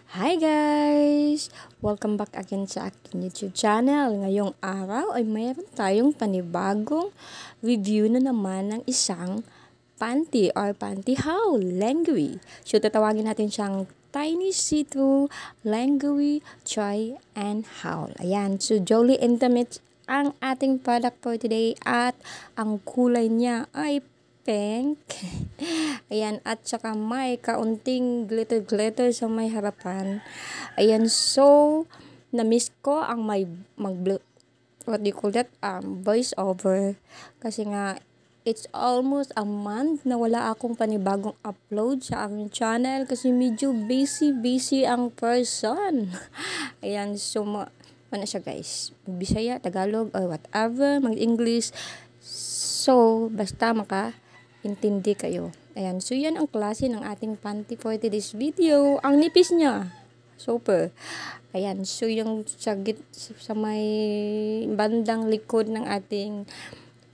Hi guys! Welcome back again sa aking YouTube channel. Ngayong araw ay mayroon tayong panibagong review na naman ng isang panty or panty haul, lingerie. So tatawagin natin siyang Tiny See-Through Lingerie Try and Haul. Ayan, so Jolly Intimates ang ating product for today at ang kulay niya ay pink. Ayan, at saka may kaunting glitter-glitter sa may harapan. Ayan, so na-miss ko ang may what do you call that? Voice over. Kasi nga, it's almost a month na wala akong panibagong upload sa aking channel kasi medyo busy ang person. Ayan, so ano siya guys? Bisaya, Tagalog, or whatever, mag-English. So, basta intindi kayo. Ayan, so yan ang klase ng ating panty for today's video. Ang nipis niya. Super. Ayan, so yung sa may bandang likod ng ating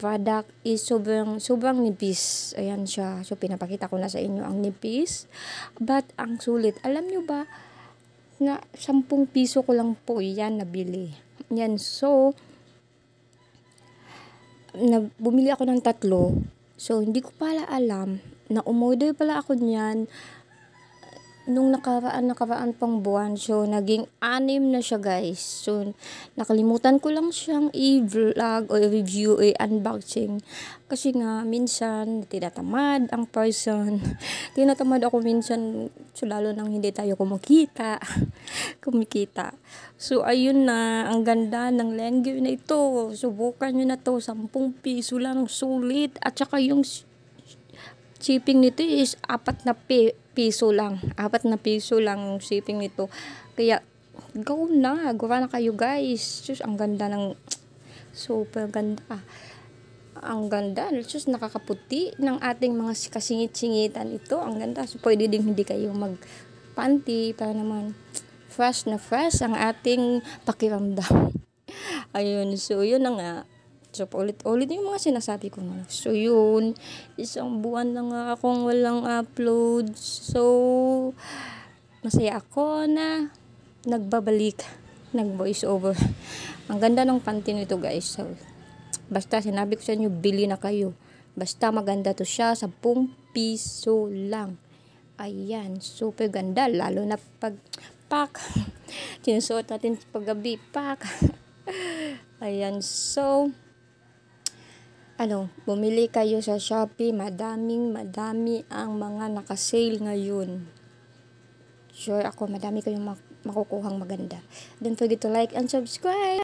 product is sobrang nipis. Ayan siya. So pinapakita ko na sa inyo ang nipis. But ang sulit. Alam nyo ba na 10 piso ko lang po yan nabili. Yan, so bumili ako ng 3. So, hindi ko pala alam na umorder pala ako niyan nung nakaraan pang buwan. So, naging 6 na siya guys. So, nakalimutan ko lang siyang i-vlog o i-review o i-unboxing. Kasi nga, minsan, tinatamad ang person. Tinatamad ako minsan, so lalo nang hindi tayo kumikita. So, ayun na, ang ganda ng lingerie na ito. Subukan nyo na to, 10 piso lang, sulit. At saka yung shipping nito is 4 na piso lang. 4 na piso lang yung shipping nito. Kaya, go na. Gawa na kayo guys. Just, ang ganda ng, super ganda. Ang ganda. Just, nakakaputi ng ating mga kasingit-singitan ito. Ang ganda. So, pwede din hindi kayo mag-panty para naman fresh na fresh ang ating pakiramdam. Ayun. So, yun na nga. So, ulit yung mga sinasabi ko na. So, yun. 1 buwan na nga akong walang upload. So, masaya ako na nagbabalik. Nag-voice over. Ang ganda ng panty nito guys. So, basta sinabi ko sa inyo, bili na kayo. Basta maganda to siya. 10 piso lang. Ayan. Super ganda. Lalo na pag pack. Sinusuot natin paggabi. Pack. Ayan. So, bumili kayo sa Shopee, madami ang mga naka-sale ngayon. Sure ako, madami kayong makukuhang maganda. Don't forget to like and subscribe!